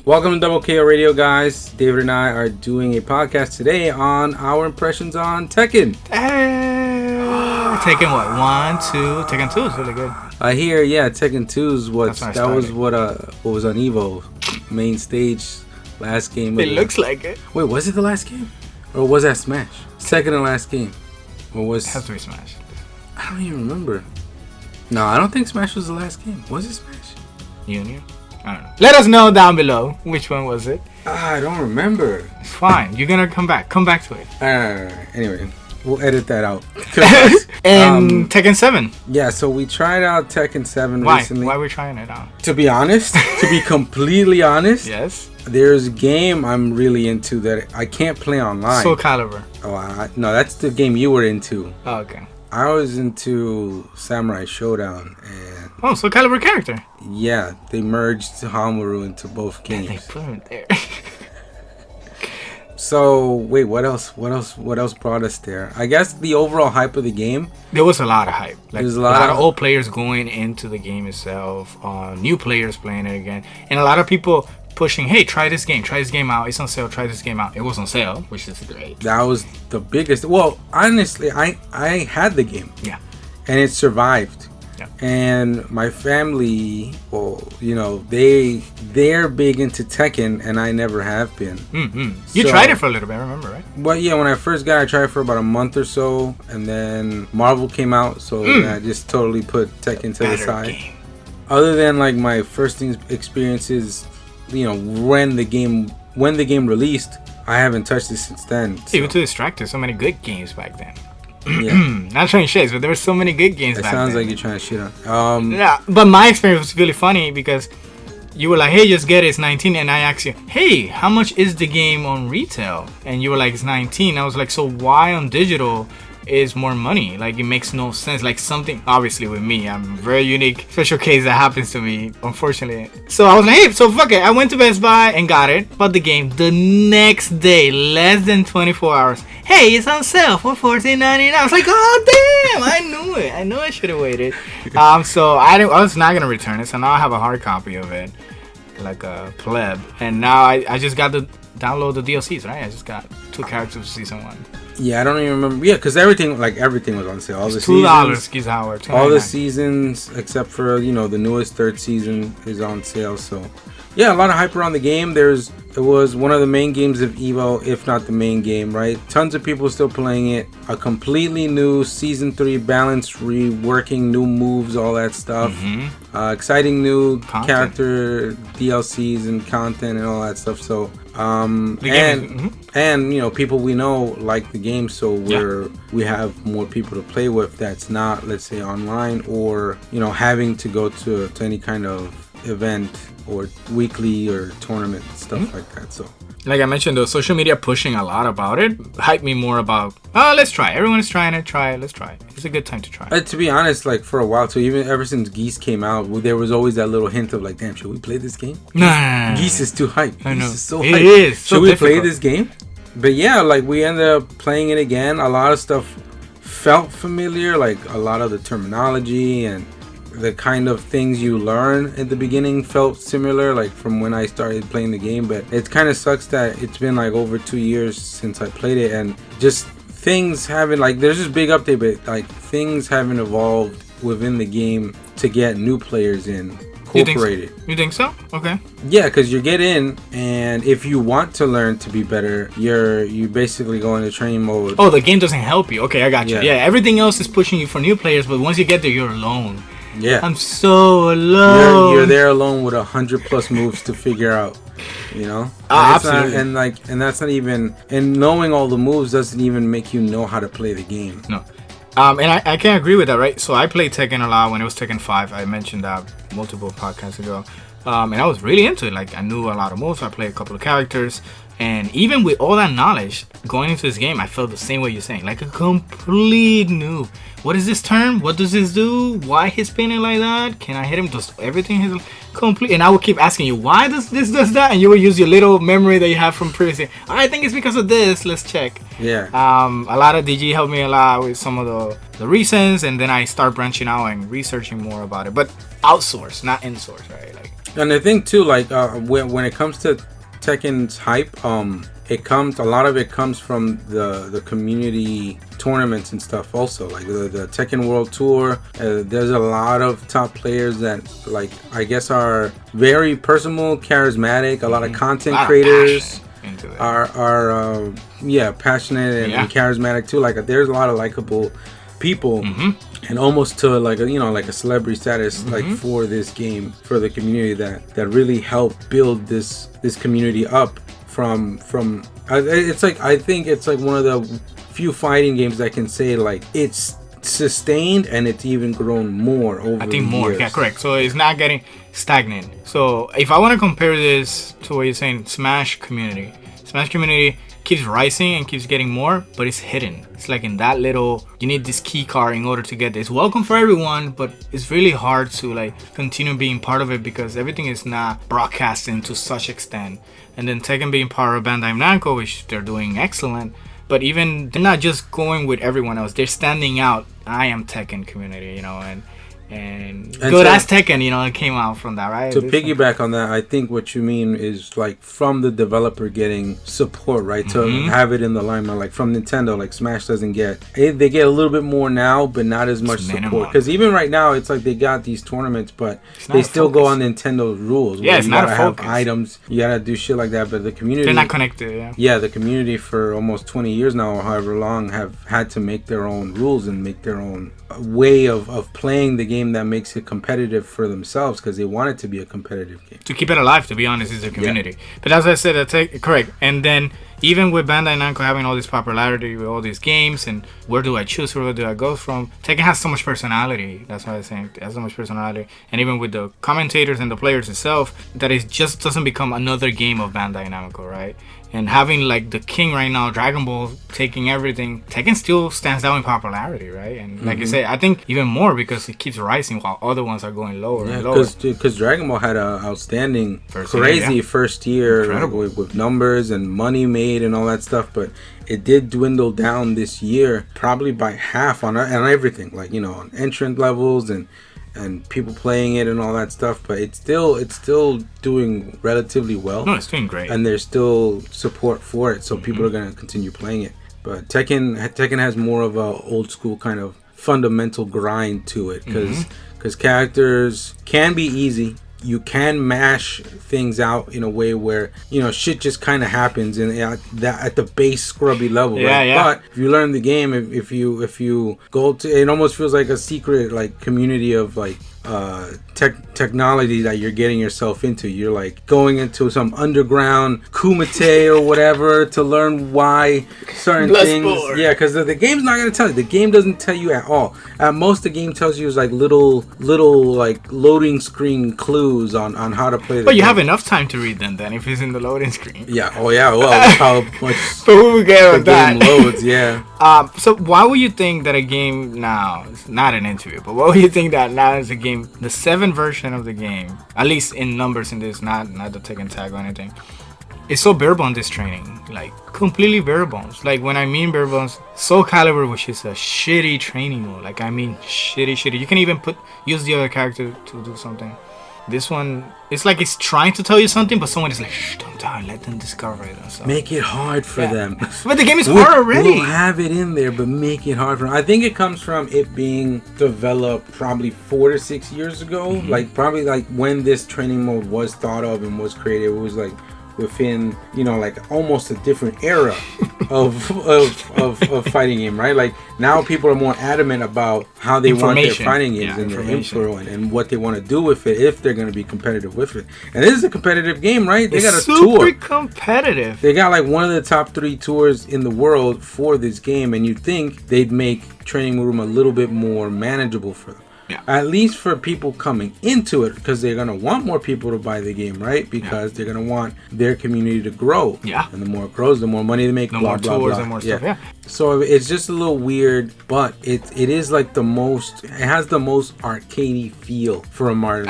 Welcome to Doublekoradio, guys. David and I are doing a podcast today on our impressions on Tekken. Tekken what? 1, 2. Tekken 2 is really good. Tekken 2 is what was on Evo main stage last game. It looks like it. Wait, was it the last game, or was that Smash? Second and last game, or was? It has to be Smash. I don't even remember. No, I don't think Smash was the last game. Was it Smash? Union? I don't know. Let us know down below which one was it. I don't remember. It's fine. You're gonna come back to it. Anyway, we'll edit that out. And Tekken 7. Yeah, so we tried out Tekken 7 Why? recently. Why are we trying it out? To be honest, to be completely honest, Yes. there's a game I'm really into that I can't play online. Soul Calibur. No, that's the game you were into. Oh, okay. I was into Samurai Showdown, and Soul Calibur character. yeah, they merged Hamaru into both games. They put him there. So wait, what else brought us there? I guess the overall hype of the game. There was a lot of hype. Like, There's a lot of old players going into the game itself. New players playing it again, and a lot of people pushing, hey, try this game out. It's on sale. Try this game out. It was on sale, which is great. That was the biggest. Well, honestly, I had the game. Yeah. And it survived. Yeah. And my family, well, you know, they're big into Tekken, and I never have been. Mm-hmm. You tried it for a little bit, I remember, right? Well, yeah, when I first got it, I tried it for about a month or so, and then Marvel came out, so I just totally put Tekken to the side. Game. Other than like my first experiences, you know, when the game released, I haven't touched it since then. So. You were too distracted. So many good games back then. Yeah. Not trying to shit, but there were so many good games back then. It sounds like you're trying to shit on. Yeah, but my experience was really funny because you were like, hey, just get it, it's 19, and I asked you, hey, how much is the game on retail? And you were like, it's 19. I was like, so why on digital is more money? Like, it makes no sense. Like, something, obviously with me, I'm a very unique special case that happens to me, unfortunately. So I was like, hey, so fuck it. I went to Best Buy and got it, bought the game. The next day, less than 24 hours, hey, it's on sale for $14.99. I was like, oh damn, I knew it. I knew I should have waited. So I was not gonna return it. So now I have a hard copy of it, like a pleb. And now I just got to download the DLCs, right? I just got 2 characters for season 1. Yeah, I don't even remember. Yeah, because everything was on sale. All the $2, all the seasons except for the newest 3rd season is on sale. So yeah, a lot of hype around the game. It was one of the main games of Evo, if not the main game, right? Tons of people still playing it. A completely new season 3 balanced, reworking new moves, all that stuff. Mm-hmm. Exciting new character DLCs and content and all that stuff. So and people we know like the game, so we have more people to play with. That's not, let's say, online or having to go to any kind of event or weekly or tournament stuff like that. So like I mentioned, the social media pushing a lot about it hyped me more about, let's try it. Everyone is trying it. Try it. Let's try it. It's a good time to try it. To be honest, like for a while too, even ever since Geese came out, there was always that little hint of like, damn, should we play this game? No. Geese is too hype. I know. Geese is so hype. It is. Should we play this game? But yeah, like we ended up playing it again. A lot of stuff felt familiar, like a lot of the terminology and the kind of things you learn at the beginning felt similar, like from when I started playing the game. But it kind of sucks that it's been like over 2 years since I played it, and just things haven't, like, there's this big update, but like things haven't evolved within the game to get new players incorporated. You think so? Okay. Yeah, because you get in, and if you want to learn to be better, you basically go into training mode. Oh, the game doesn't help you. Okay, I got you. Yeah, everything else is pushing you for new players, but once you get there, you're alone. Yeah, I'm so alone. You're there alone with 100+ moves to figure out. Absolutely. And that's not even. And knowing all the moves doesn't even make you know how to play the game. No. And I can agree with that, right? So I played Tekken a lot when it was Tekken 5. I mentioned that multiple podcasts ago. And I was really into it. Like, I knew a lot of moves. I played a couple of characters. And even with all that knowledge, going into this game, I felt the same way you're saying. Like a complete noob. What is this term? What does this do? Why he's spinning like that? Can I hit him? Does everything his complete? And I will keep asking you, why does this does that? And you will use your little memory that you have from previously. I think it's because of this. Let's check. Yeah. A lot of DG helped me a lot with some of the reasons, and then I start branching out and researching more about it. But outsource, not in-source, right? Like. And I think too, like when it comes to Tekken's hype, a lot of it comes from the community tournaments and stuff. Also, like the Tekken World Tour, there's a lot of top players that, like, I guess are very personal, charismatic. A lot of content creators are passionate and charismatic too. Like there's a lot of likable people, and almost to like a celebrity status, like for this game, for the community that really helped build this community up from it's like, I think it's like one of the few fighting games that can say like it's sustained and it's even grown more over the years. Yeah, correct. So it's not getting stagnant. So if I want to compare this to what you're saying, Smash community keeps rising and keeps getting more, but it's hidden. It's like in that little, you need this key card in order to get this. Welcome for everyone, but it's really hard to like continue being part of it because everything is not broadcasting to such extent. And then Tekken being part of Bandai Namco, which they're doing excellent, but even they're not just going with everyone else. They're standing out. I am Tekken community, and good as Tekken, it came out from that, right? To piggyback on that, I think what you mean is like from the developer getting support, right? To have it in the limelight, like from Nintendo, like Smash doesn't get. They get a little bit more now, but not as much support. Because even right now, it's like they got these tournaments, but they still go on Nintendo's rules. Yeah, it's you not gotta a focus. have items, you gotta do shit like that. But the community, they're not connected. Yeah. Yeah, the community for almost 20 years now, or however long, have had to make their own rules and make their own way of playing the game that makes it competitive for themselves, because they want it to be a competitive game. To keep it alive, to be honest, is the community. Yeah. But as I said, that's correct. And then even with Bandai Namco having all this popularity with all these games, and where do I choose, where do I go from? Tekken has so much personality. That's why I was saying it has so much personality. And even with the commentators and the players itself, that it just doesn't become another game of Bandai Namco, right? And having like the king right now, Dragon Ball, taking everything, Tekken still stands out in popularity, right? And like you say, I think even more because it keeps rising while other ones are going lower and lower. Because Dragon Ball had an outstanding, crazy first year, like, with numbers and money made and all that stuff, but it did dwindle down this year, probably by half on everything, like on entrant levels and people playing it and all that stuff, but it's still doing relatively well. No, it's doing great, and there's still support for it, so people are gonna continue playing it. But Tekken has more of a old school kind of fundamental grind to it, because characters can be easy. You can mash things out in a way where shit just kind of happens and at the base scrubby level, right? But if you learn the game, if you go to, it almost feels like a secret like community of like technology that you're getting yourself into. You're like going into some underground kumite or whatever to learn why certain things. Yeah, because the game's not going to tell you. The game doesn't tell you at all. At most, the game tells you is like little like loading screen clues on how to play the But game. you have enough time to read them then if it's in the loading screen. Yeah. Oh yeah. Well, how much but we will get on the game loads. Yeah. So why would you think that a game now, it's not an interview, but what would you think that now is a game, the 7 version of the game, at least in numbers in this, not the Tekken tag or anything, it's so bare bones, this training, like completely bare bones. Like when I mean bare bones, Soul Calibur, which is a shitty training mode, like I mean shitty. You can even use the other character to do something. This one, it's like it's trying to tell you something, but someone is like, shh, don't tell, let them discover it. And stuff. Make it hard for them. But the game is hard already. We'll have it in there, but make it hard for them. I think it comes from it being developed probably 4 to 6 years ago. Like probably like when this training mode was thought of and was created, it was like within like almost a different era of fighting game, right? Like now people are more adamant about how they want their fighting games and their info and what they want to do with it if they're going to be competitive with it. And this is a competitive game, right? They got a tour. Super competitive. They got like one of the top 3 tours in the world for this game, and you'd think they'd make Training Room a little bit more manageable for them. Yeah. At least for people coming into it, because they're going to want more people to buy the game, right? Because they're going to want their community to grow. Yeah. And the more it grows, the more money they make, the blah, more blah, tours blah. and more stuff, yeah. So it's just a little weird, but it is like it has the most arcadey feel for a modern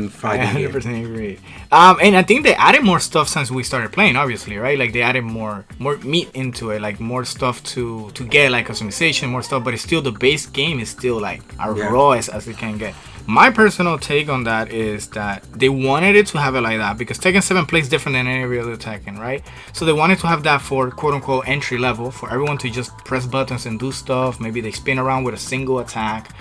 fighting game. I 100% agree. And I think they added more stuff since we started playing, obviously, right? Like they added more meat into it, like more stuff to get like customization, more stuff, but it's still the base game is still like raw as it can get. My personal take on that is that they wanted it to have it like that because Tekken 7 plays different than every other Tekken, right? So they wanted to have that for quote-unquote entry level, for everyone to just press buttons and do stuff. Maybe they spin around with a single attack.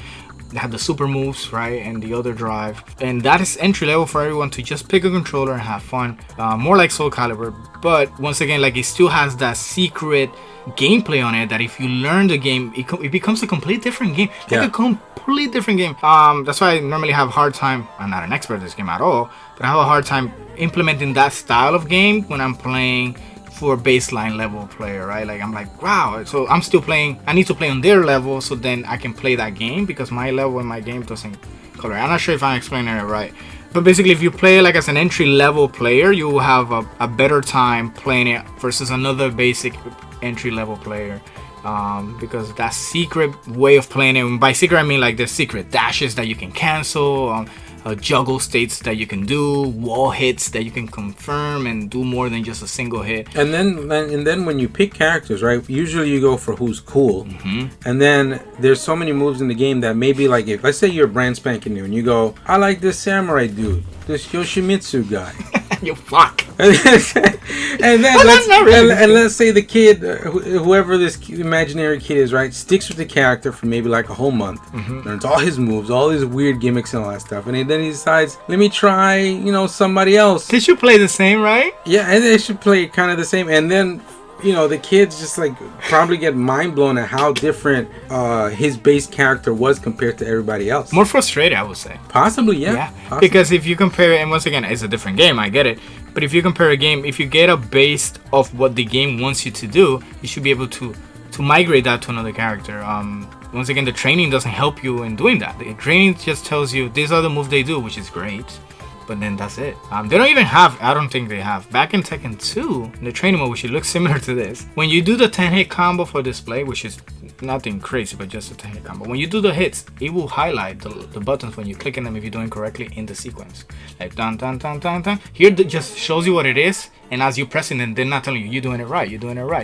They have the super moves, right, and the other drive, and that is entry level for everyone to just pick a controller and have fun, more like Soul Calibur. But once again, like, it still has that secret gameplay on it that if you learn the game, it becomes a complete different game, like a complete different game. That's why I normally have a hard time. I'm not an expert at this game at all, but I have a hard time implementing that style of game when I'm playing for a baseline level player, right? Like, I'm like, wow, so I'm still playing, I need to play on their level so then I can play that game because my level in my game doesn't color. I'm not sure if I'm explaining it right, but basically if you play like as an entry level player, you will have a better time playing it versus another basic entry level player, because that secret way of playing it, and by secret I mean like the secret dashes that you can cancel, juggle states that you can do, wall hits that you can confirm and do more than just a single hit. And then when you pick characters, right, usually you go for who's cool. And then there's so many moves in the game that maybe, like, if let's say you're brand spanking new and you go, I like this samurai dude, this Yoshimitsu guy. You fuck. And then let's say the kid, whoever this imaginary kid is, right, sticks with the character for maybe like a whole month, learns all his moves, all his weird gimmicks and all that stuff, and then he decides, let me try, somebody else. They should play the same, right? Yeah, and they should play kind of the same, and then the kids just like probably get mind blown at how different his base character was compared to everybody else. More frustrated, I would say. Possibly, yeah. Possibly. Because if you compare it, and once again, it's a different game, I get it. But if you compare a game, if you get a base of what the game wants you to do, you should be able to migrate that to another character. Once again, the training doesn't help you in doing that. The training just tells you these are the moves they do, which is great. But then that's it. They don't even have, I don't think they have, back in Tekken 2, in the training mode, which it looks similar to this, when you do the 10-hit combo for display, which is nothing crazy, but just a 10-hit combo, when you do the hits, it will highlight the buttons when you click on them if you're doing correctly in the sequence. Like, dun, dun, dun, dun, dun. Here, it just shows you what it is, and as you're pressing them, they're not telling you, you're doing it right,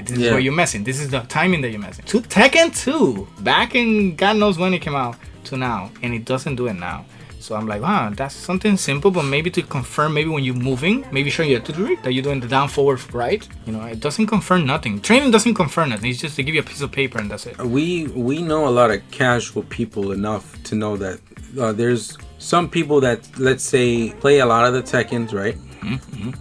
this is where you're messing, this is the timing that you're messing. To Tekken 2, back in God knows when it came out, to now, and it doesn't do it now. So I'm like, wow, that's something simple, but maybe to confirm, maybe when you're moving, maybe showing you that you're doing the down, forward, right. It doesn't confirm nothing. Training doesn't confirm nothing. It's just to give you a piece of paper and that's it. We know a lot of casual people enough to know that there's some people that, let's say, play a lot of the Tekkens, right?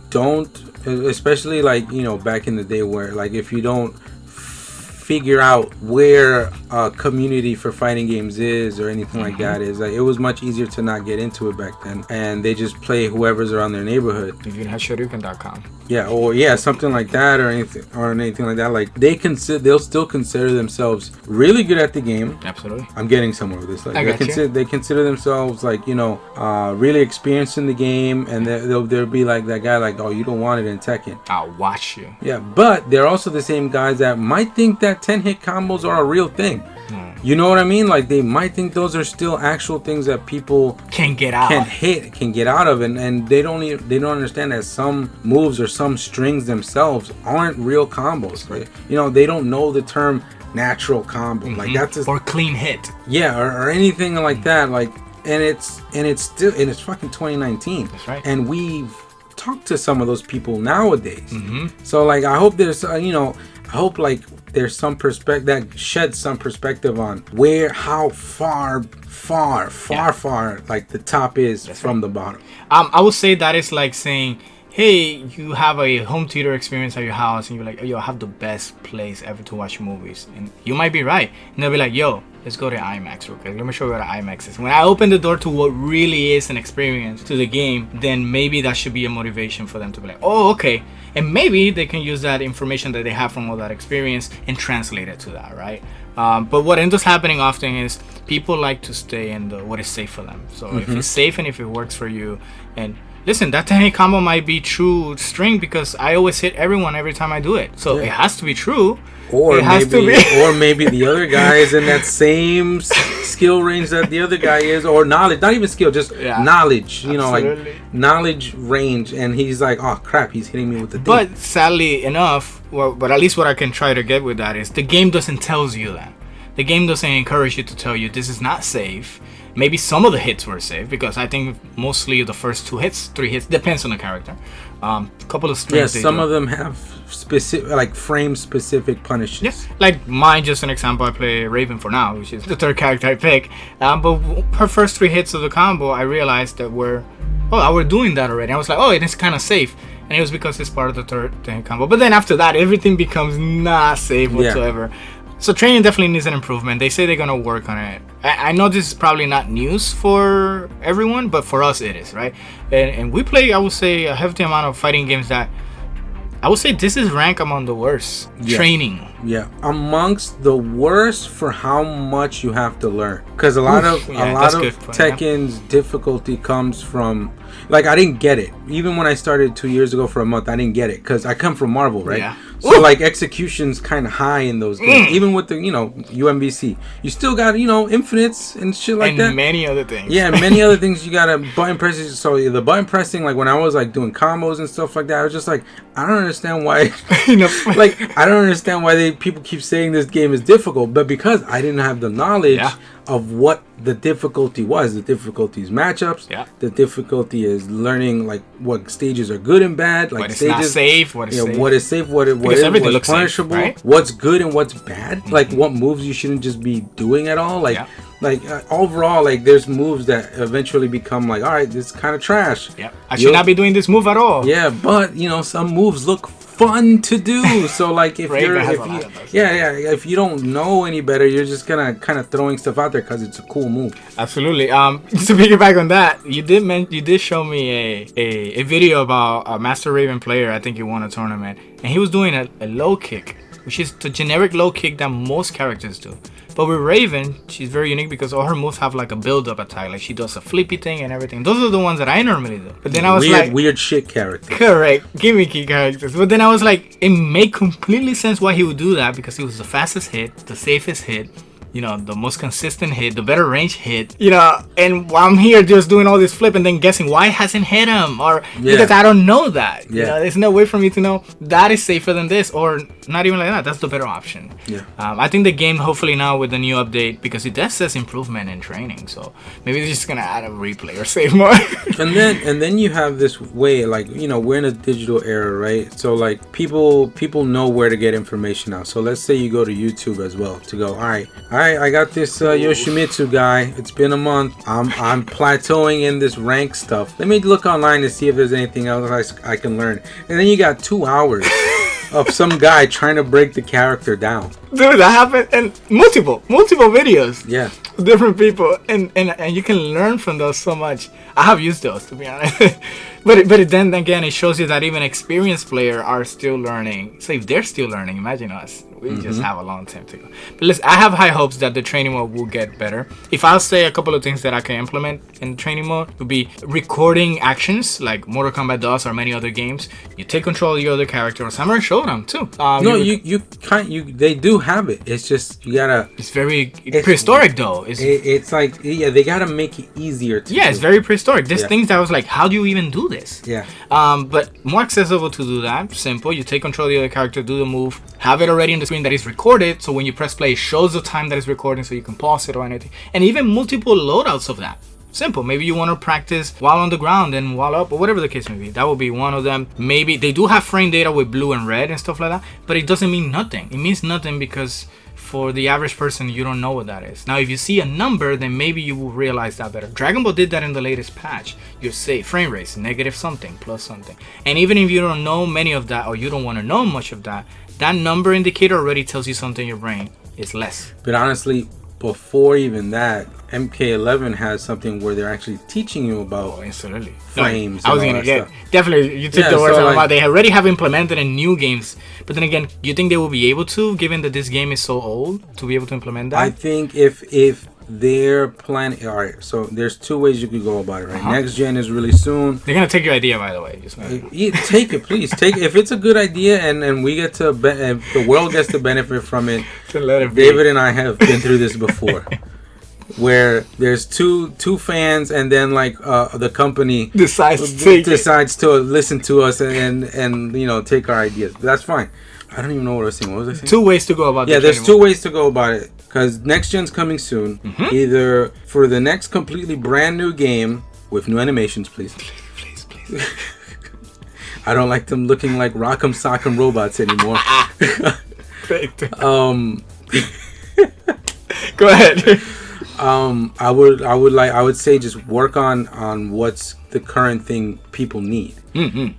Don't, especially like, back in the day where, like, if you don't figure out where a community for fighting games is or anything like that is, like, it was much easier to not get into it back then, and they just play whoever's around their neighborhood. If you had Shoryuken.com. Yeah, or something like that, or anything like that. Like, they'll still consider themselves really good at the game. Absolutely. I'm getting somewhere with this. Like, they consider themselves like, really experienced in the game, and they'll be like that guy, like, oh, you don't want it in Tekken, I'll watch you. Yeah, but they're also the same guys that might think that 10-hit combos are a real thing. You know what I mean? Like, they might think those are still actual things that people can get out of, and they don't understand that some moves or some strings themselves aren't real combos. Right? They don't know the term natural combo. Like, that's or clean hit. Yeah, or anything like that. Like, and it's fucking 2019. That's right. And we've talked to some of those people nowadays. So, like, I hope there's like there's some perspective that sheds some perspective on how far like the top is from the bottom. I would say that is like saying, hey, you have a home theater experience at your house and you're like, yo, I have the best place ever to watch movies, and you might be right, and they'll be like, yo, let's go to IMAX real quick. Let me show you what IMAX is. When I open the door to what really is an experience to the game, then maybe that should be a motivation for them to be like, oh, okay. And maybe they can use that information that they have from all that experience and translate it to that, right? But what ends up happening often is people like to stay in what is safe for them. So if it's safe and if it works for you, and listen, that 10-hit combo might be true string because I always hit everyone every time I do it. So it has to be true. Or maybe the other guy is in that same skill range that the other guy is, or knowledge, not even skill, just knowledge, absolutely. Like knowledge range, and he's like, oh crap, he's hitting me with the thing. But sadly enough, but at least what I can try to get with that is the game doesn't tell you that. the game doesn't encourage you to tell you this is not safe. Maybe some of the hits were safe, because I think mostly the first 3 hits, depends on the character. A couple of strings. Yeah, some of them have specific, like frame specific punishes. Yes, like mine, just an example. I play Raven for now, which is the third character I pick. But her first 3 hits of the combo, I realized that we're doing that already. I was like, it is kind of safe. And it was because it's part of the third combo. But then after that, everything becomes not safe whatsoever. Yeah. So training definitely needs an improvement. They say they're going to work on it. I know this is probably not news for everyone, but for us it is, right? And we play, I would say, a hefty amount of fighting games that I would say this is rank among the worst. Yeah. Training. Yeah. Amongst the worst for how much you have to learn. Because a lot of Tekken's difficulty comes from... Like, I didn't get it. Even when I started 2 years ago for a month, I didn't get it. Because I come from Marvel, right? Yeah. So, like, execution's kind of high in those games. Even with the, UMVC. You still got, infinites and shit like that. And many other things. Yeah, many other things. You got to button pressing. So, the button pressing, like, when I was, like, doing combos and stuff like that, I was just like, I don't understand why... like, I don't understand why people keep saying this game is difficult. But because I didn't have the knowledge... Yeah. Of what the difficulty was. The difficulty is matchups. Yeah. The difficulty is learning like what stages are good and bad. Like what is stages, not safe. What is safe. What is safe. What's punishable. Safe, right? What's good and what's bad. Mm-hmm. Like what moves you shouldn't just be doing at all. Like overall, like there's moves that eventually become like, all right, this is kind of trash. Yeah. I should not be doing this move at all. Yeah, but some moves look fun to do. So like if you don't know any better, you're just gonna kind of throwing stuff out there because it's a cool move. Absolutely. To piggyback on that, you did show me a video about a Master Raven player. I think he won a tournament, and he was doing a low kick, which is the generic low kick that most characters do. But with Raven, she's very unique because all her moves have like a build-up attack. Like she does a flippy thing and everything. Those are the ones that I normally do. But then I was weird shit characters. Correct. Gimmicky characters. But then I was like, it made completely sense why he would do that, because he was the fastest hit, the safest hit, the most consistent hit, the better range hit, and I'm here just doing all this flip and then guessing why it hasn't hit him, or because I don't know that. Yeah. There's no way for me to know that is safer than this, or not even like that. That's the better option. Yeah. I think the game, hopefully now with the new update, because it does says improvement in training, so maybe they're just gonna add a replay or save more. and then you have this way, like we're in a digital era, right? So like people know where to get information now. So let's say you go to YouTube as well to go, all right, I got this Yoshimitsu guy. It's been a month. I'm plateauing in this rank stuff. Let me look online to see if there's anything else I can learn. And then you got 2 hours of some guy trying to break the character down. Dude, that happened in multiple videos. Yeah. Different people, and you can learn from those so much. I have used those, to be honest. but then again, it shows you that even experienced players are still learning. So if they're still learning, imagine us. We just have a long time to go. But listen, I have high hopes that the training mode will get better. If I'll say a couple of things that I can implement in the training mode, would be recording actions like Mortal Kombat does or many other games. You take control of your other character. Samurai Shodown too. They do have it. It's just you gotta. It's very prehistoric though. It's like they gotta make it easier to do. It's very prehistoric. There's things that I was like, how do you even do this? Yeah. But more accessible to do that. Simple. You take control of the other character, do the move, have it already on the screen that is recorded, so when you press play, it shows the time that is recording, so you can pause it or anything. And even multiple loadouts of that. Simple. Maybe you want to practice while on the ground and while up, or whatever the case may be. That would be one of them. Maybe they do have frame data with blue and red and stuff like that, but it doesn't mean nothing. It means nothing because for the average person, you don't know what that is. Now, if you see a number, then maybe you will realize that better. Dragon Ball did that in the latest patch. You say frame rates, negative something, plus something. And even if you don't know many of that, or you don't want to know much of that, that number indicator already tells you something in your brain is less. But honestly, before even that, MK11 has something where they're actually teaching you about frames. I was going to get definitely. You took the words out of my mouth. They already have implemented in new games, but then again, you think they will be able to, given that this game is so old, to be able to implement that? I think if they're planning, all right. So there's 2 ways you could go about it. Right, next gen is really soon. They're gonna take your idea, by the way. Take it, please. Take it. If it's a good idea, and we get to, if the world gets to benefit from it. David and I have been through this before. Where there's two fans, and then like the company decides to listen to us and take our ideas. But that's fine. I don't even know what I was saying. What was I saying? 2 ways to go about it. Yeah, there's 2 ways to go about it. because next gen's coming soon. Either for the next completely brand new game with new animations, please. Please. I don't like them looking like Rock'em Sock'em robots anymore. Go ahead. I would say just work on what's the current thing people need.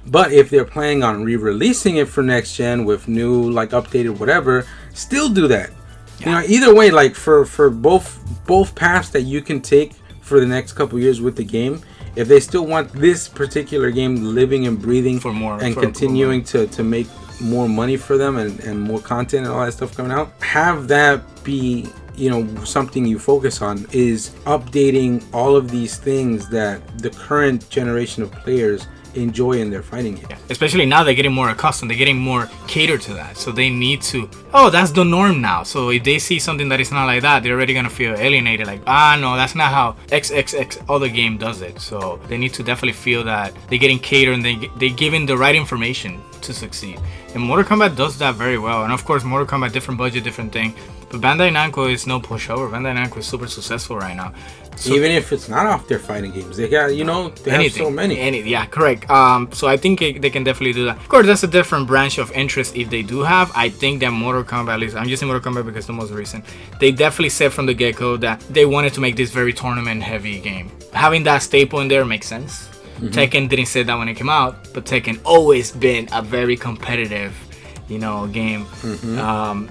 But if they're planning on re-releasing it for next gen with new, like, updated whatever, still do that. You know, either way, like for both paths that you can take for the next couple years with the game, if they still want this particular game living and breathing for more and continuing to make more money for them and more content and all that stuff coming out, have that be, you know, something you focus on, is updating all of these things that the current generation of players enjoy in their fighting games. Especially now they're getting more accustomed, they're getting more catered to that, so they need to, that's the norm now. So if they see something that is not like that, they're already gonna feel alienated, like, no, that's not how XXX other game does it. So they need to definitely feel that they're getting catered and they given the right information to succeed. And Mortal Kombat does that very well. And of course, Mortal Kombat, different budget, different thing, but Bandai Namco is no pushover. Bandai Namco is super successful right now. So, even if it's not off their fighting games, they got, you know, they have so many. Yeah, correct. So I think they can definitely do that. Of course, that's a different branch of interest if they do have. I think that Mortal Kombat, at least I'm using Mortal Kombat because it's the most recent, they definitely said from the get-go that they wanted to make this very tournament-heavy game. Having that staple in there makes sense. Tekken didn't say that when it came out, but Tekken always been a very competitive, you know, game.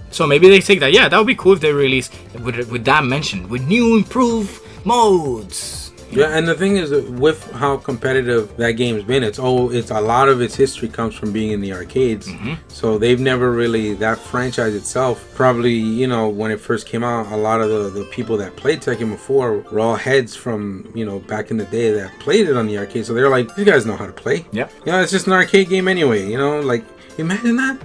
So maybe they take that. Yeah, that would be cool if they release with that mentioned, with new improved modes. Yeah, and the thing is, with how competitive that game's been, it's a lot of its history comes from being in the arcades. So they've never really, that franchise itself, probably, you know, when it first came out, a lot of the people that played Tekken before were all heads from, you know, back in the day that played it on the arcade. So they're like, these guys know how to play. Yep. You know, it's just an arcade game anyway, you know, like, imagine that.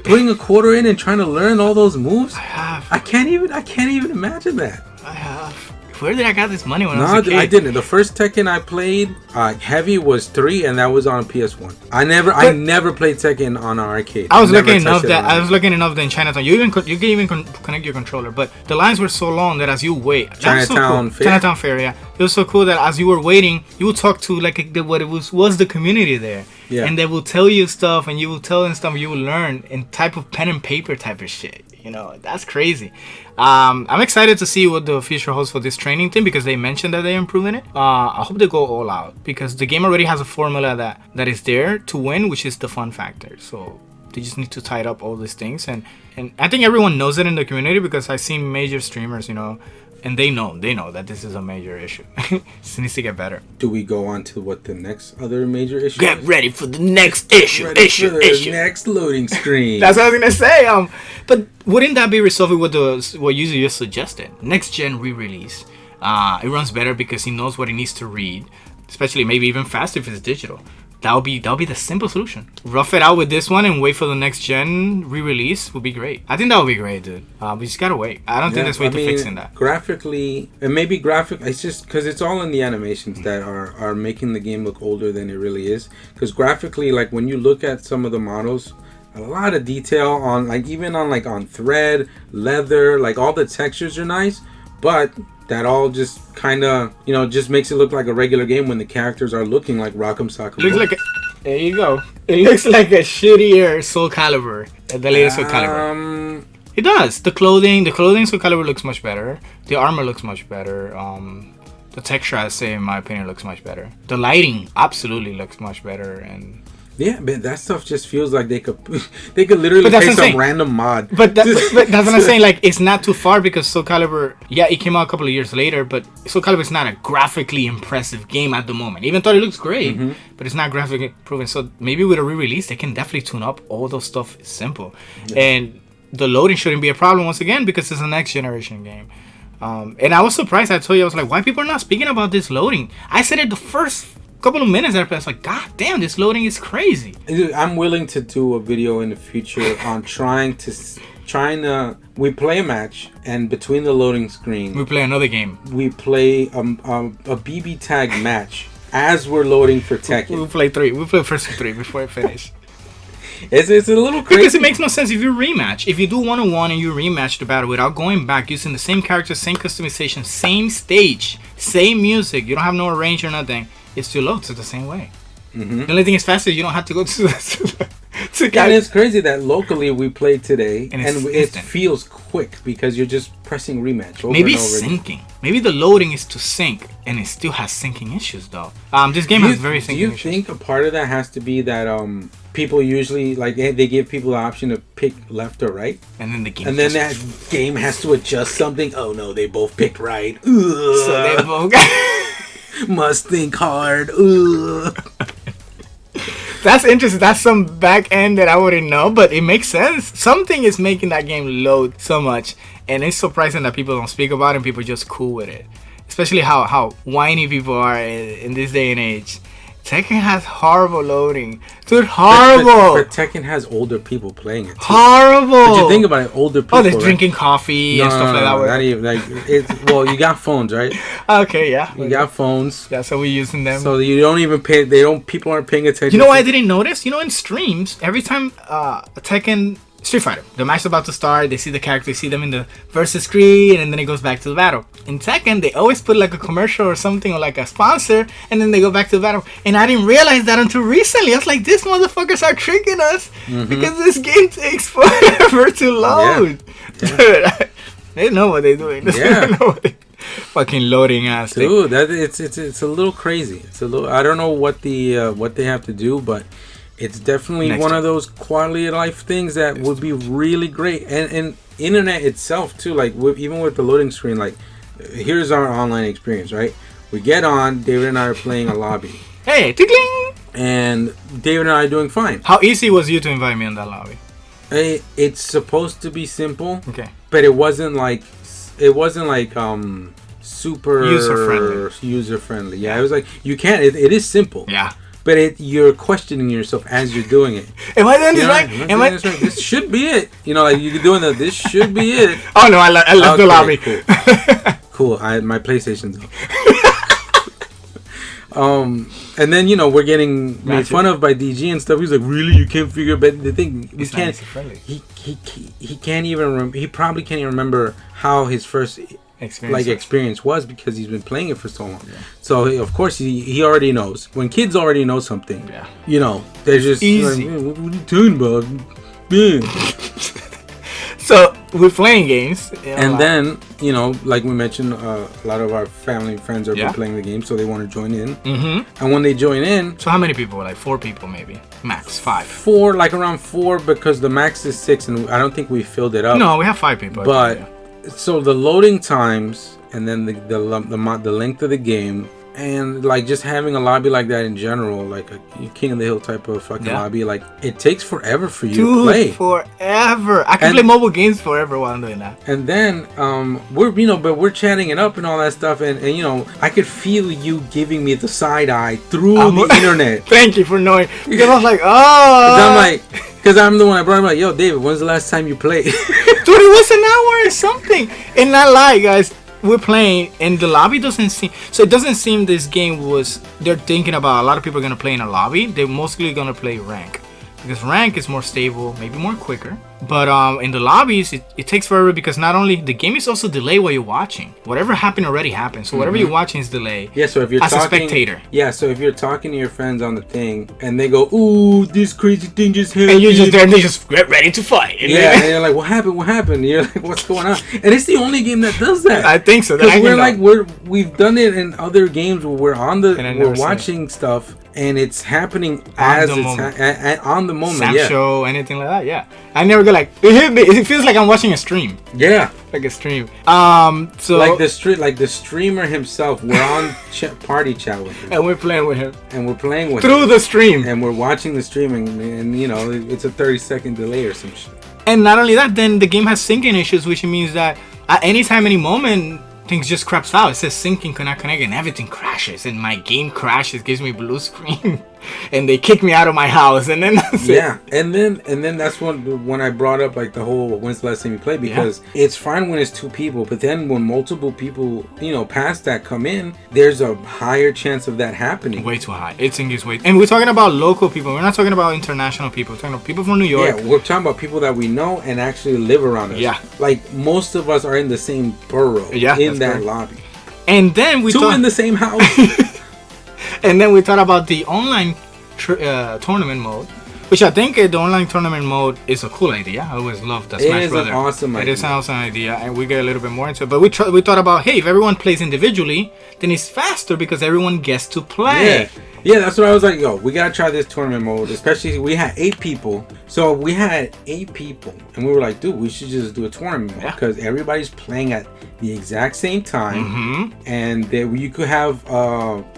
Putting a quarter in and trying to learn all those moves. I can't even imagine that. I have. Where did I get this money when I was a kid? I didn't. The first Tekken I played heavy was 3, and that was on PS1. I never played Tekken on an arcade. I was lucky enough that in Chinatown you can even connect your controller, but the lines were so long that as you wait, Chinatown Fair, yeah, it was so cool that as you were waiting, you would talk to like what it was the community there. Yeah. And they will tell you stuff, and you will tell them stuff, you will learn in type of pen and paper type of shit. You know, that's crazy. I'm excited to see what the future holds for this training team, because they mentioned that they're improving it. I hope they go all out, because the game already has a formula that is there to win, which is the fun factor. So they just need to tie up all these things, and I think everyone knows it in the community, because I've seen major streamers, you know, and they know that this is a major issue. This needs to get better. Do we go on to what the next other major issue Get is? ready for the next issue. Next loading screen. That's what I was gonna say. But wouldn't that be resolved with what user just suggested? Next gen re-release. It runs better because he knows what he needs to read, especially maybe even faster if it's digital. That'll be the simple solution. Rough it out with this one and wait for the next gen re-release would be great. I think that would be great, dude. We just gotta wait. I don't think there's way to fixing that. Graphically, and maybe it's just because it's all in the animations that are making the game look older than it really is. Because graphically, like when you look at some of the models, a lot of detail on on thread, leather, like all the textures are nice, but that all just kind of, you know, just makes it look like a regular game when the characters are looking like Rock'em Sock'em. There you go. It looks like a shittier Soul Calibur, the latest Soul Calibur. It does. The clothing Soul Calibur looks much better. The armor looks much better. The texture, I'd say, in my opinion, looks much better. The lighting absolutely looks much better, and yeah, but that stuff just feels like they could literally play some random mod. But that's what I'm saying. Like, it's not too far, because Soul Calibur, yeah, it came out a couple of years later, but Soul Calibur is not a graphically impressive game at the moment. Even though it looks great, but it's not graphically proven. So maybe with a re-release, they can definitely tune up all those stuff. It's simple, and the loading shouldn't be a problem once again, because it's a next generation game. And I was surprised. I told you, I was like, why people are not speaking about this loading? I said it the first couple of minutes after, I was like, god damn, this loading is crazy. I'm willing to do a video in the future on trying to we play a match, and between the loading screen we play another game. We play a BB tag match as we're loading for Tekken. We'll play 3. We'll play first 3 before I finish. It's a little crazy. Because it makes no sense if you rematch. If you do 1-on-1 and you rematch the battle without going back, using the same character, same customization, same stage, same music, you don't have no range or nothing, it still loads the same way. Mm-hmm. The only thing is faster, you don't have to go to and it's crazy that locally we played today and it feels quick because you're just pressing rematch over maybe and over syncing. Maybe the loading is to sync and it still has syncing issues though. This game has very syncing issues. Do you think a part of that has to be that people usually like they give people the option to pick left or right, and then that game has to adjust something? Oh no, they both picked right. Ugh. So they both must think hard. Ugh. That's interesting. That's some back end that I wouldn't know, but it makes sense. Something is making that game load so much, and it's surprising that people don't speak about it and people are just cool with it. Especially how whiny people are in this day and age. Tekken has horrible loading. Dude, horrible! But Tekken has older people playing it too. Horrible! But you think about it, older people... Oh, they're drinking coffee and stuff like that. Not even, well, you got phones, right? Okay, yeah. You got phones. Yeah, so we're using them. So you don't even pay... People aren't paying attention. You know what I didn't notice? You know, in streams, every time Tekken... Street Fighter, the match is about to start, they see the character, they see them in the versus screen, and then it goes back to the battle. In Tekken, they always put like a commercial or something, or like a sponsor, and then they go back to the battle. And I didn't realize that until recently. I was like, these motherfuckers are tricking us, because this game takes forever to load. Yeah. Dude, they know what they're doing. Yeah. Fucking loading ass thing. Dude, it's a little crazy. It's a little... I don't know what they have to do, but... It's definitely one of those quality of life things that would be really great. And internet itself, too, like even with the loading screen, like here's our online experience, right? We get on, David and I are playing a lobby. Hey, tickling! And David and I are doing fine. How easy was you to invite me in that lobby? It's supposed to be simple. Okay. But it wasn't like super user friendly. Yeah, it was like you can't. It is simple. Yeah. But you're questioning yourself as you're doing it. Am I doing this right? Am I doing this right? This should be it. You know, like you're doing this should be it. Oh no, I left the lobby. Cool. My PlayStation's off. And then we're getting made fun of by DG and stuff. He's like, really, you can't figure? But the thing, we can't. He can't even. He probably can't even remember how his first experience was because he's been playing it for so long. Yeah. So of course he already knows. When kids already know something, they're just easy. Like, what are you talking about? Yeah. So we're playing games, and then like we mentioned, a lot of our family and friends are playing the game, so they want to join in. Mm-hmm. And when they join in, so how many people? Like 4 people, maybe max 5. 4, like around 4, because the max is 6, and I don't think we filled it up. No, we have 5 people. But so the loading times, and then the length of the game, and like just having a lobby like that in general, like a King of the Hill type of fucking lobby, like it takes forever for you to play. Forever. I can play mobile games forever while I'm doing that. And then we're chatting it up and all that stuff, and I could feel you giving me the side eye through the internet. Thank you for knowing, because I was like, oh. Because I'm the one I brought him, like, yo, David, when's the last time you played? Dude, it was an hour or something. And not lie, guys. We're playing, and the lobby doesn't seem... So it doesn't seem this game was... They're thinking about a lot of people are going to play in a lobby. They're mostly going to play rank. Because rank is more stable, maybe more quicker. But in the lobbies, it takes forever because not only... The game is also delayed while you're watching. Whatever happened already happened. So whatever you're watching is delayed. Yeah, so if you're as a spectator. Yeah, so if you're talking to your friends on the thing, and they go, ooh, this crazy thing just happened. And you're just there, and they just get ready to fight. And you're like, what happened? And you're like, what's going on? And it's the only game that does that. I think so. Because we've done it in other games where we're watching stuff, and it's happening as it's on the moment. Snap show, anything like that. Yeah, I never go like it hit me. It feels like I'm watching a stream. Yeah, like a stream. So like the streamer himself. We're on party chat with him, and we're playing with him, through the stream, and we're watching the streaming, and it's a 30-second delay or some shit. And not only that, then the game has syncing issues, which means that at any time, any moment, things just craps out. It says syncing cannot connect, and everything crashes, and my game crashes, gives me blue screen. and they kick me out of my house, and then that's it. Yeah, and then that's when I brought up like the whole when's the last time you played, because it's fine when it's 2 people, but then when multiple people, past that come in, there's a higher chance of that happening. Way too high. It's way. And we're talking about local people. We're not talking about international people. We're talking about people from New York. Yeah, we're talking about people that we know and actually live around us. Yeah. Like most of us are in the same borough. Yeah, in that lobby. And then we 2 in the same house. And then we talked about the online tournament mode, which I think the online tournament mode is a cool idea. I always loved the Smash Brothers. It is an awesome idea. It is an awesome idea, and we get a little bit more into it. But we thought about, hey, if everyone plays individually, then it's faster because everyone gets to play. Yeah, that's what I was like, yo, we gotta try this tournament mode, especially we had 8 people. So we had 8 people, and we were like, dude, we should just do a tournament mode because everybody's playing at the exact same time, and you could have,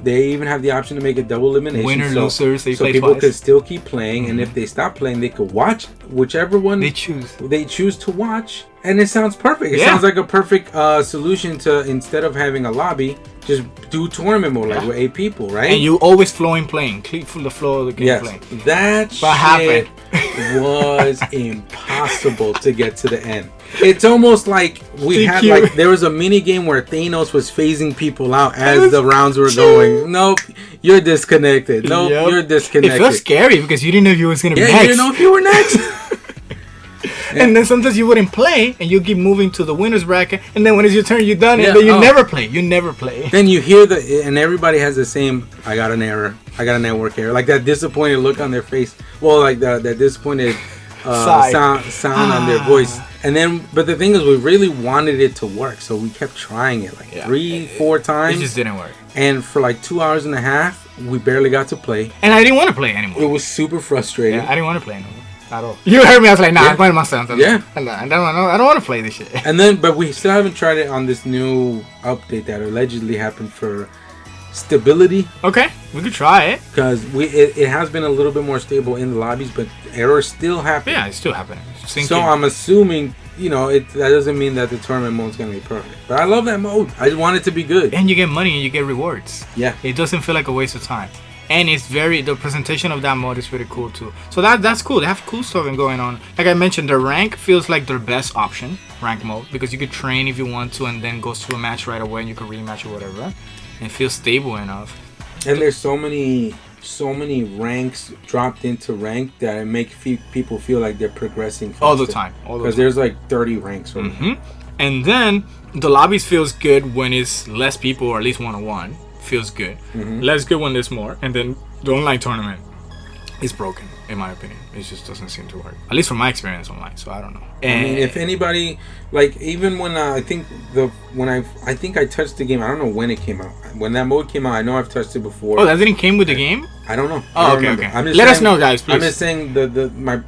they even have the option to make a double elimination. Winner, losers, they so play people twice. could still keep playing, and if they stop playing, they could watch whichever one they choose to watch, and it sounds perfect. It sounds like a perfect solution to, instead of having a lobby, just do tournament mode like with 8 people, right? And you always flowing playing, clean from the flow of the game playing. That shit was impossible to get to the end. It's almost like we had like there was a mini game where Thanos was phasing people out as the rounds were going. Nope, you're disconnected. Nope, you're disconnected. It felt scary because you didn't know if you was gonna be next. You didn't know if you were next. And then sometimes you wouldn't play, and you keep moving to the winner's bracket, and then when it's your turn, you're done, and then you never play. You never play. Then you hear and everybody has the same, I got an error. I got a network error. Like that disappointed look on their face. Well, like that disappointed sound on their voice. And then, but the thing is, we really wanted it to work, so we kept trying it like 3-4 times. It just didn't work. And for like 2.5 hours, we barely got to play. And I didn't want to play anymore. It was super frustrating. Yeah, I didn't want to play anymore. At all. You heard me, I was like, nah, I'm playing myself. Yeah. I don't want to play this shit. And then, but we still haven't tried it on this new update that allegedly happened for stability. Okay, we could try it. Because it has been a little bit more stable in the lobbies, but errors still happen. Yeah, it's still happening. So I'm assuming, that doesn't mean that the tournament mode is going to be perfect. But I love that mode. I just want it to be good. And you get money and you get rewards. Yeah. It doesn't feel like a waste of time. And it's the presentation of that mode is pretty cool too. So that's cool. They have cool stuff going on. Like I mentioned, the rank feels like their best option, rank mode, because you could train if you want to and then goes to a match right away and you can rematch or whatever. And it feels stable enough. And there's so many ranks dropped into rank that it make people feel like they're progressing faster. All the time. Because there's like 30 ranks. And then the lobbies feels good when it's less people or at least 1-on-1. Feels good. Less good when there's more. And then the online tournament is broken, in my opinion. It just doesn't seem to work. At least from my experience online. So I don't know. I mean, if anybody, like, even when I think I touched the game. I don't know when it came out. When that mode came out, I know I've touched it before. Oh, that didn't came with the game? I don't know. Oh, okay. Let us know, guys, please. I'm just saying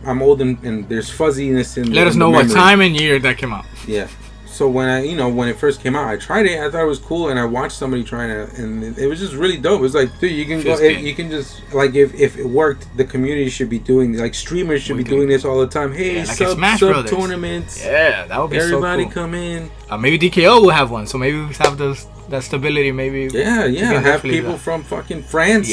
I'm old and there's fuzziness in. Let us know what time and year that came out. Yeah. So when when it first came out, I tried it. I thought it was cool, and I watched somebody trying it, and it was just really dope. It was like, dude, you can go, you can just like if it worked, the community should be doing, like streamers should be doing this all the time. Hey, like sub tournaments. Yeah, that would be everybody so cool. come in. Maybe DKO will have one, so maybe we have that stability. Maybe have people from fucking France,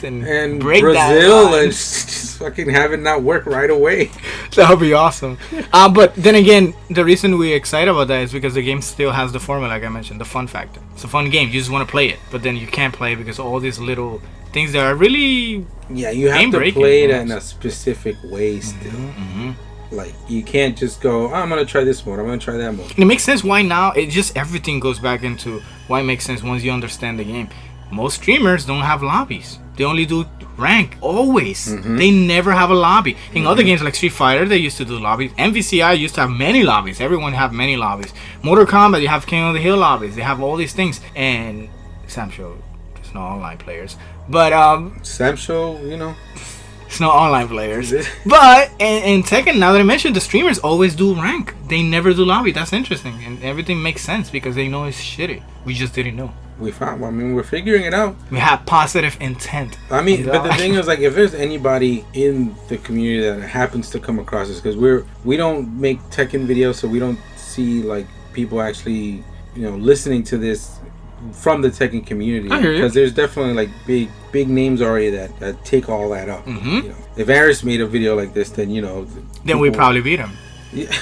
and Brazil, and just fucking have it not work right away. That would be awesome. But then again, the reason we're excited about that is because the game still has the formula, like I mentioned, the fun factor. It's a fun game. You just want to play it, but then you can't play it because of all these little things that are really you have to play it in a specific way still. Like, you can't just go, I'm going to try this mode, I'm going to try that mode. And it makes sense why now, everything goes back into why it makes sense once you understand the game. Most streamers don't have lobbies. They only do rank, always. They never have a lobby. In other games like Street Fighter, they used to do lobbies. MVCI used to have many lobbies. Everyone have many lobbies. Mortal Kombat, you have King of the Hill lobbies. They have all these things. And Sam Show, there's no online players. But, Sam Show, it's not online players. But in Tekken, now that I mentioned, the streamers always do rank. They never do lobby. That's interesting. And everything makes sense because they know it's shitty. We just didn't know. We're figuring it out. We have positive intent. I mean, but the thing is, like, if there's anybody in the community that happens to come across this, because we don't make Tekken videos, so we don't see, like, people actually, listening to this from the Tekken community. I hear you. Because there's definitely like big names already that take all that up. You know, if Aris made a video like this, then you know. Then we probably beat him. Yeah.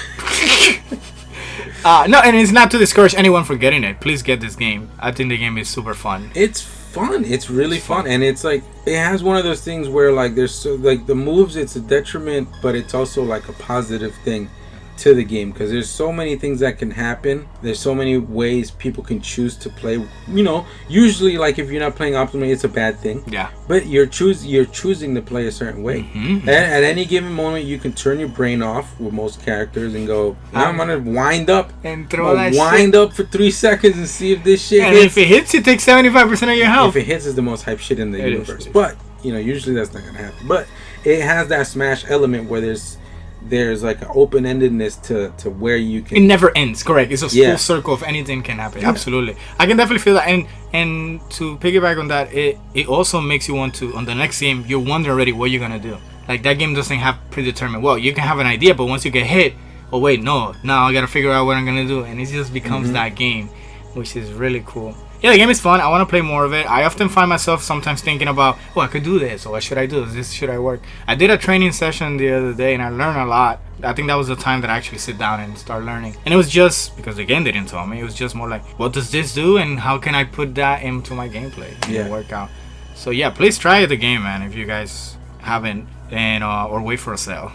No, and it's not to discourage anyone for getting it. Please get this game. I think the game is super fun. It's fun. It's really fun, and it's like it has one of those things where like there's so like the moves. It's a detriment, but it's also like a positive thing to the game because there's so many things that can happen. There's so many ways people can choose to play. You know, usually like if you're not playing optimally, it's a bad thing. Yeah. But you're choosing to play a certain way. At any given moment, you can turn your brain off with most characters and go, I'm gonna wind up and throw that wind up for 3 seconds and see if this shit and hits. if it hits, you take 75% of your health. If it hits, is the most hype shit in the universe. But you know, usually that's not gonna happen. But it has that smash element where there's like an open-endedness to where you can. It never ends. Correct. It's a full circle of anything can happen. Yeah. Absolutely. I can definitely feel that. And to piggyback on that, it also makes you want to on the next game. You're wondering already what you're gonna do. Like that game doesn't have predetermined. Well, you can have an idea, but once you get hit, oh wait, no, now I gotta figure out what I'm gonna do, and it just becomes that game, which is really cool. Yeah, the game is fun. I want to play more of it. I often find myself sometimes thinking about, I could do this, or what should I do? Should I work? I did a training session the other day, and I learned a lot. I think that was the time that I actually sit down and start learning. And it was just, because the game didn't tell me, it was just more like, what does this do, and how can I put that into my gameplay and workout? So yeah, please try the game, man, if you guys haven't, and or wait for a sale.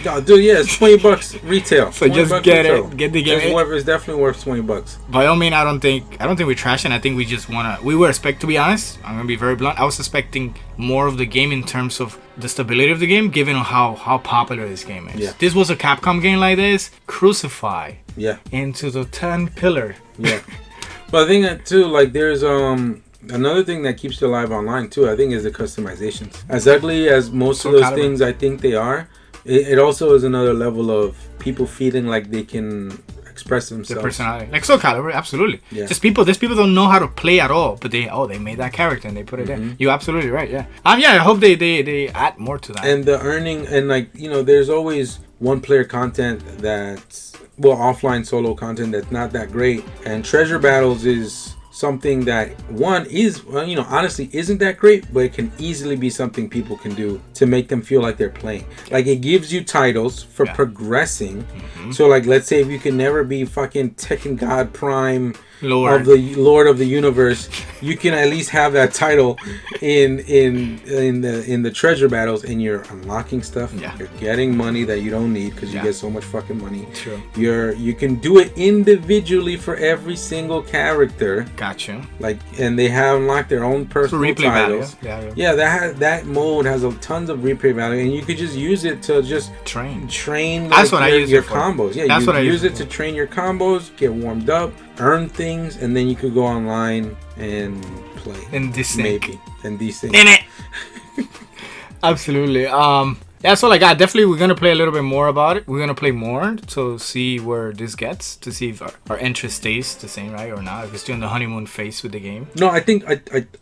No, dude, yeah, it's $20 retail. So just get retail. Get the game. It's definitely worth $20. By all means, I don't think we're trashing. I think we just we were to be honest, I'm gonna be very blunt. I was expecting more of the game in terms of the stability of the game, given how popular this game is. Yeah. This was a Capcom game like this. Crucify. Yeah. Into the 10 pillar. Yeah. But I think that too, like there's another thing that keeps it alive online too. I think is the customizations. As ugly as most of those things, I think they are. It also is another level of people feeling like they can express themselves. Their personality. Like Soul Calibur, absolutely. Yeah. These people don't know how to play at all, but they made that character and they put it there. You're absolutely right, yeah. I hope they add more to that. And the earning, and like, you know, there's always one player content that's, offline solo content that's not that great. And Treasure Battles is something that one is, honestly isn't that great, but it can easily be something people can do to make them feel like they're playing. Like it gives you titles for progressing. So like, let's say if you can never be fucking Tekken God Prime Lord of the Universe, you can at least have that title in the treasure battles, and you're unlocking stuff. Yeah. You're getting money that you don't need because you get so much fucking money. True. You can do it individually for every single character. Gotcha. Like, and they have unlocked their own personal titles. Yeah, that mode has tons of replay value, and you could just use it to just train. That's what I use your combos. Yeah, that's what I use it to train your combos, get warmed up, earn things, and then you could go online and play. And desync. Maybe. And desync. In it. Absolutely. Yeah, so like definitely we're gonna play a little bit more about it. We're gonna play more to see where this gets, to see if our interest stays the same, right, or not. If we're still in the honeymoon phase with the game. No, I think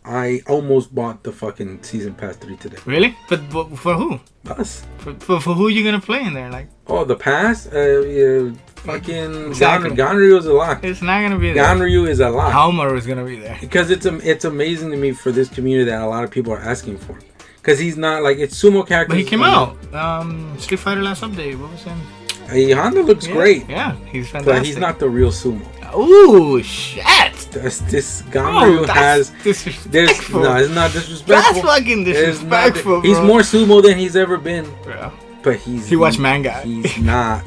I almost bought the fucking season pass 3 today. Really? But for who? Us. For who are you gonna play in there? Like? Oh, the pass? Fucking exactly. Ganryu is a lock. It's not gonna be there. Ganryu is a lock. Halmar is gonna be there. Because it's amazing to me for this community that a lot of people are asking for. Because he's not like, it's sumo characters. But he came out. Street Fighter last update. What was him? Honda looks great. Yeah, he's fantastic. But he's not the real sumo. Ooh, shit. This Ganryu has. Disrespectful. No, it's not disrespectful. That's fucking disrespectful, bro. He's more sumo than he's ever been. Yeah. But he watched manga. He's not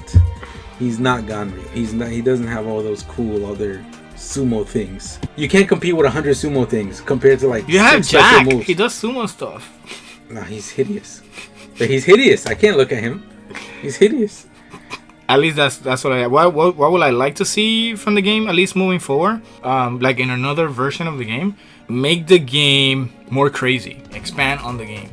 Ganryu. He doesn't have all those cool other sumo things. You can't compete with 100 sumo things compared to like. You have Jack. Moves. He does sumo stuff. No, he's hideous. But he's hideous. I can't look at him. He's hideous. At least that's what what would I like to see from the game, at least moving forward, like in another version of the game. Make the game more crazy, expand on the game.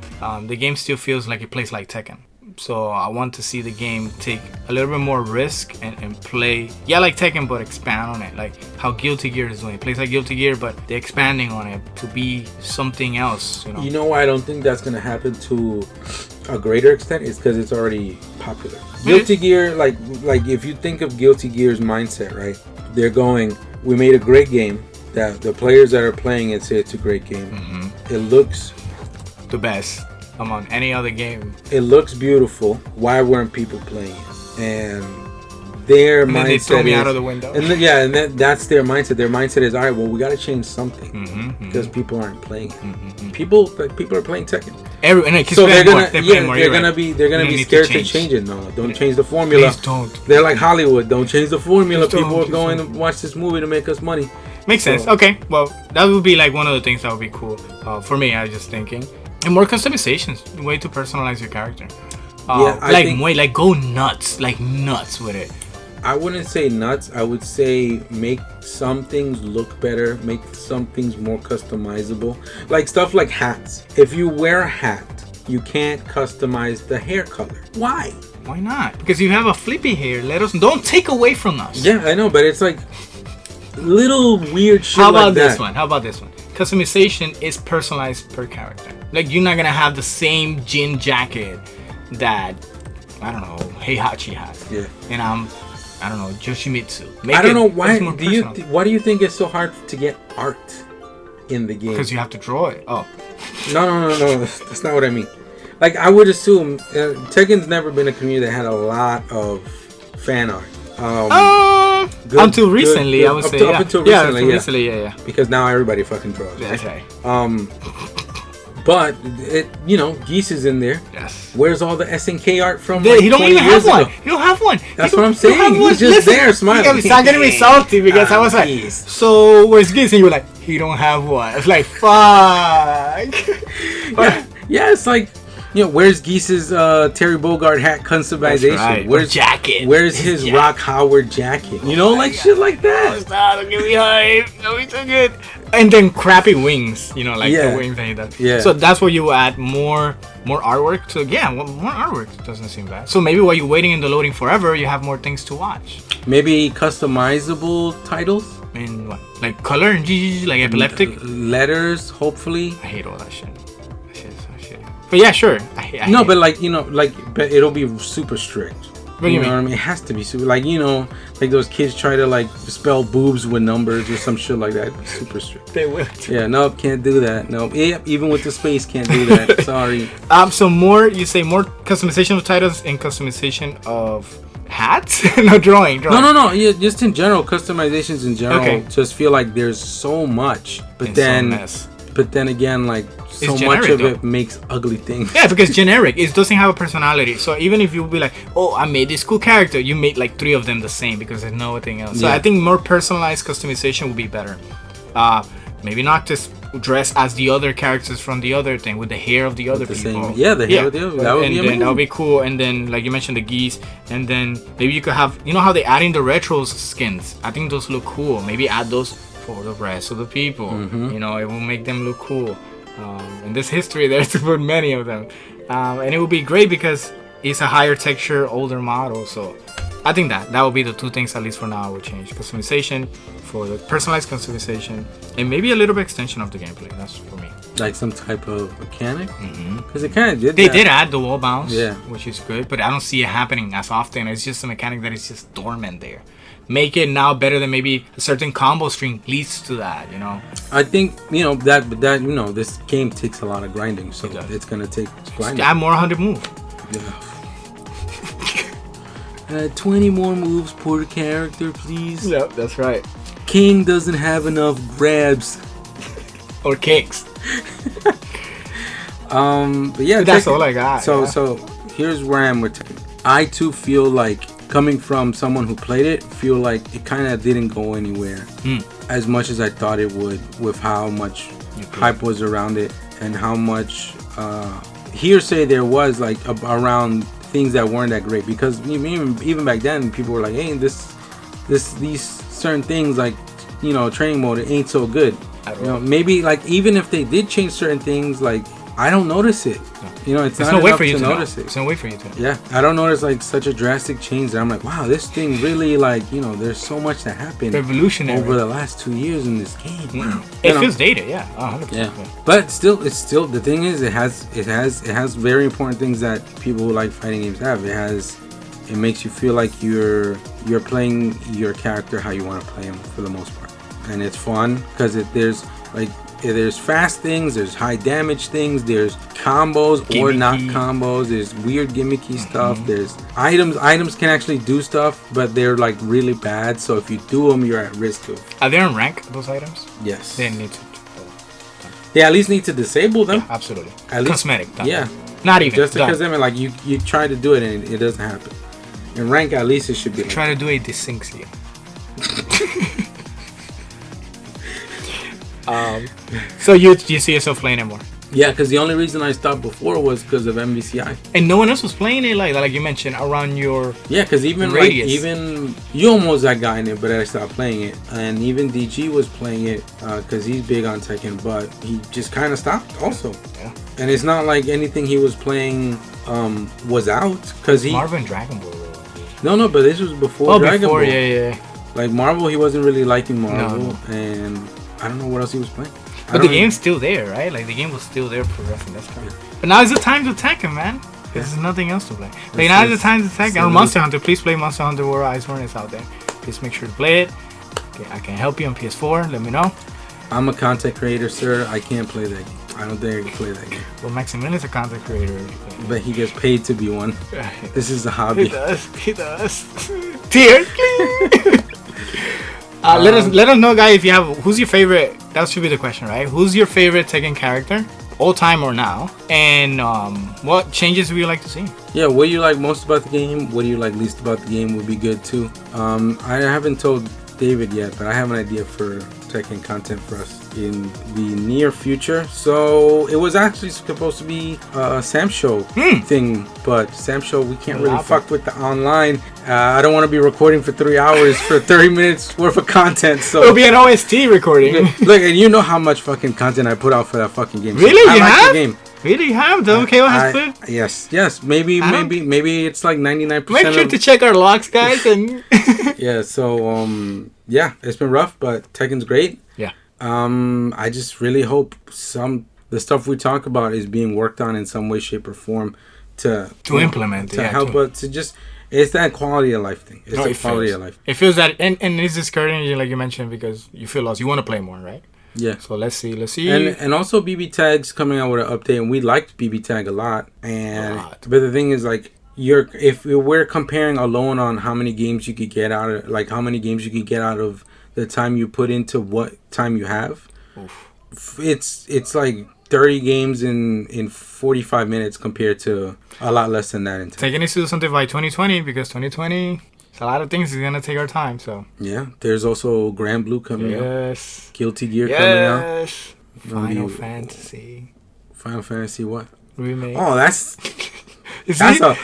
The game still feels like it plays like Tekken, so I want to see the game take a little bit more risk and play like Tekken, but expand on it, like how Guilty Gear is doing. It plays like Guilty Gear, but they're expanding on it to be something else. You know why I don't think that's gonna happen to a greater extent is because it's already popular. Guilty Gear, like if you think of Guilty Gear's mindset, right? They're going, we made a great game, that the players that are playing it say it's a great game. Mm-hmm. It looks the best among any other game. It looks beautiful. Why weren't people playing it? And their mindset they throw me is, out of the window. And that's their mindset. Their mindset is, all right, well, we got to change something because mm-hmm. people aren't playing it. Mm-hmm. People are playing Tekken. So they're gonna be scared to change it. No, don't change the formula. Please don't. They're like Hollywood. Don't change the formula. People are going don't. to watch this movie to make us money. Makes sense. Okay, well, that would be like one of the things that would be cool for me. I was just thinking, and more customizations, way to personalize your character. Go nuts with it. I wouldn't say nuts. I would say make some things look better, make some things more customizable. Like stuff like hats. If you wear a hat, you can't customize the hair color. Why? Why not? Because you have a flippy hair. Don't take away from us. Yeah, I know, but it's like little weird shit. How about this one? Customization is personalized per character. Like you're not gonna have the same jean jacket that I don't know Heihachi has. Yeah. And I don't know Yoshimitsu. I don't know why. Why do you think it's so hard to get art in the game? Because you have to draw it. Oh. No. That's not what I mean. Like I would assume Tekken's never been a community that had a lot of fan art. Until recently, I would say. Up until recently, yeah. Because now everybody fucking draws. That's right. But Geese is in there. Yes. Where's all the SNK art from? He don't even have one. He don't have one. That's what I'm saying. He's just there smiling. He's not getting me salty because I was like, Geese. So where's Geese? And you were like, he don't have one. It's like, fuck. Yeah, it's like, where's Geese's Terry Bogard hat customization? Right. Where's jacket? Where's his jacket. Rock Howard jacket? Shit like that. Stop, give me hype. That was so good. And then crappy wings, the wings that he does. Yeah. So that's where you add more artwork to. Yeah, more artwork doesn't seem bad. So maybe while you're waiting in the loading forever, you have more things to watch. Maybe customizable titles. I mean, what? Like color and like epileptic letters, hopefully. I hate all that shit. That shit is so shitty. But yeah, sure. I but it'll be super strict. What do you mean? What I mean? It has to be super, like those kids try to spell boobs with numbers or some shit like that. It'd be super strict. They will. Yeah, nope, can't do that. Nope. Yeah, even with the space, can't do that. Sorry. So more customization of titles and customization of hats? No, drawing. No. Yeah, just in general, customizations in general. Okay. Just feel like there's so much, but then again, so much of it makes ugly things. Yeah, because generic, it doesn't have a personality. So even if you be like, oh, I made this cool character, you made like 3 of them the same because there's nothing else. So I think more personalized customization would be better. Maybe not just dress as the other characters from the other thing with the hair of the other people. The hair of the other. That would be amazing. That would be cool. And then, like you mentioned, the geese. And then maybe you could have, how they add in the retro skins. I think those look cool. Maybe add those for the rest of the people. Mm-hmm. It will make them look cool. In this history, there's for many of them, and it would be great because it's a higher texture, older model. So I think that would be the 2 things, at least for now, I would change: customization for the personalized customization, and maybe a little bit extension of the gameplay. That's for me. Like some type of mechanic, because they did add the wall bounce, which is good, but I don't see it happening as often. It's just a mechanic that is just dormant there. Make it now better than maybe a certain combo string leads to that, I think that this game takes a lot of grinding, so it's gonna take grinding. Add more 100 moves. Yeah. 20 more moves per character, please. Yep, that's right. King doesn't have enough grabs or kicks. But yeah, that's all I got. So here's where I am with Tekken. I too feel like, coming from someone who played it, feel like it kind of didn't go anywhere as much as I thought it would, with how much hype was around it and how much hearsay there was around things that weren't that great. Because even back then, people were like, "Hey, these certain things training mode, it ain't so good." Maybe even if they did change certain things, I don't notice it. It's not enough to notice it. It's no way for you to. Yeah, I don't notice such a drastic change that I'm like, wow, this thing really there's so much that happened revolutionary over the last 2 years in this game. Wow. It feels dated, 100%. Yeah, but it's still the thing is it has very important things that people who like fighting games have. It makes you feel like you're playing your character how you want to play him for the most part. and it's fun because there's fast things, there's high damage things, there's combos or not combos, there's weird gimmicky stuff, there's items can actually do stuff, but they're like really bad, so if you do them, you're at risk of. Are they on rank, those items? Yes. They need to. They at least need to disable them. Yeah, absolutely. At least, cosmetic. Done. Yeah. Not even. Just because like you try to do it and it doesn't happen. In rank, at least it should be. Try to do a Dysynxia. So you see yourself playing it more? Yeah, because the only reason I stopped before was because of MVCI. And no one else was playing it like you mentioned around your. Yeah, because even radius. even you almost got in it, but I stopped playing it. And even DG was playing it because he's big on Tekken, but he just kind of stopped also. Yeah. And it's not like anything he was playing was out because he. Marvel and Dragon Ball. No, but this was before Dragon Ball. Yeah. Like Marvel, he wasn't really liking Marvel, No. and I don't know what else he was playing. But the game's still there, right? Like the game was still there progressing. That's true. But now is the time to Tekken, man. There's nothing else to play. Like now is the time to Tekken. Or Monster Hunter. Please play Monster Hunter World Iceborne is out there. Please make sure to play it. Okay, I can help you on PS4. Let me know. I'm a content creator, sir. I can't play that game. I don't think I can play that game. Well, Maximilian's a content creator. But he gets paid to be one. This is a hobby. He does. Tears, let us know, guys, if you have who's your favorite. That should be the question, right? Who's your favorite Tekken character, all time or now? And what changes would you like to see? Yeah, what do you like most about the game? What do you like least about the game would be good too. I haven't told David yet, but I have an idea for Tekken content for us in the near future. So it was actually supposed to be a Sam Show thing, but Sam Show, we can't really fuck with the online. I don't want to be recording for 3 hours for 30 minutes worth of content. So it'll be an OST recording. Look, and you know how much fucking content I put out for that fucking game. Really, so you have? The game. Really, you have? Doublekoradio has put? Yes. Maybe it's like 99%. Make sure to check our logs, guys, and. Yeah. So yeah, it's been rough, but Tekken's great. Yeah. I just really hope the stuff we talk about is being worked on in some way, shape, or form to implement to help us to just. It's that quality of life thing. It's the quality of life. It feels that, and it's discouraging, like you mentioned, because you feel lost. You want to play more, right? Yeah. So let's see. And also BB Tag's coming out with an update, and we liked BB Tag a lot. But the thing is, like, if we're comparing alone on how many games you could get out of, like how many games you could get out of the time you put into what time you have, it's like 30 games in 45 minutes compared to a lot less than that. Tekken needs to do something by 2020 because 2020, it's a lot of things is gonna take our time. So yeah, there's also Grand Blue coming out. Yes. Guilty Gear coming out. Yes. Final Fantasy. Final Fantasy what? Remake. Oh, that's. That's a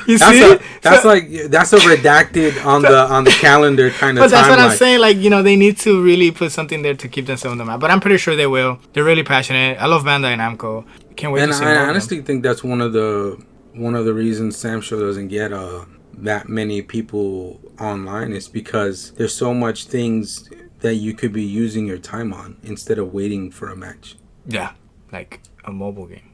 redacted on the calendar kind of. But that's what I'm saying. Like, you know, they need to really put something there to keep themselves on the map. But I'm pretty sure they will. They're really passionate. I love Bandai Namco. Can't wait to see more. And I honestly think that's one of the reasons Sam Show doesn't get that many people online is because there's so much things that you could be using your time on instead of waiting for a match. Yeah, like a mobile game.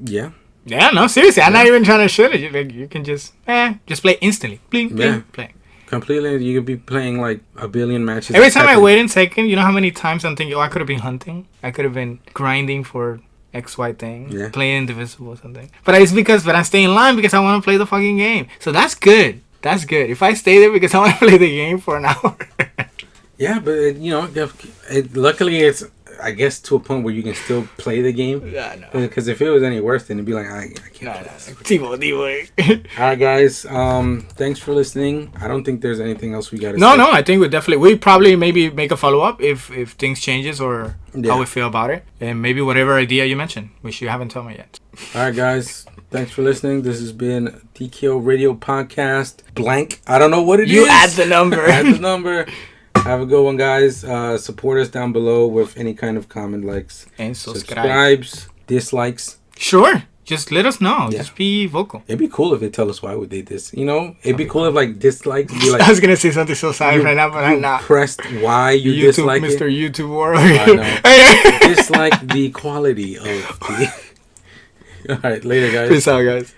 Yeah. Yeah, no, seriously. I'm not even trying to shit it. You can just play instantly. Bling, bling, play. Completely. You could be playing like a billion matches. Every time I wait in Tekken, you know how many times I'm thinking, I could have been hunting. I could have been grinding for XY thing. Yeah. Playing Indivisible or something. But I'm staying in line because I want to play the fucking game. So that's good. That's good. If I stay there because I want to play the game for an hour. Yeah, but you know, luckily it's, I guess, to a point where you can still play the game. Yeah, no. Because if it was any worse, then it'd be like, I can't. Tivo. Alright, guys. Thanks for listening. I don't think there's anything else we got to say. No. I think we probably maybe make a follow up if things changes or how we feel about it, and maybe whatever idea you mentioned, which you haven't told me yet. Alright, guys. Thanks for listening. This has been DKO Radio Podcast. Blank. I don't know what it is. You add the number. Add the number. Have a good one, guys. Support us down below with any kind of comment, likes, and subscribes, dislikes. Sure. Just let us know. Yeah. Just be vocal. It'd be cool if they tell us why we did this. You know, it'd be cool if like dislikes. Be like, I was gonna say something so sad right now, but I'm not. Pressed why you dislike Mr. it. YouTube World. I know. Dislike the quality of the. All right, later, guys. Peace out, guys.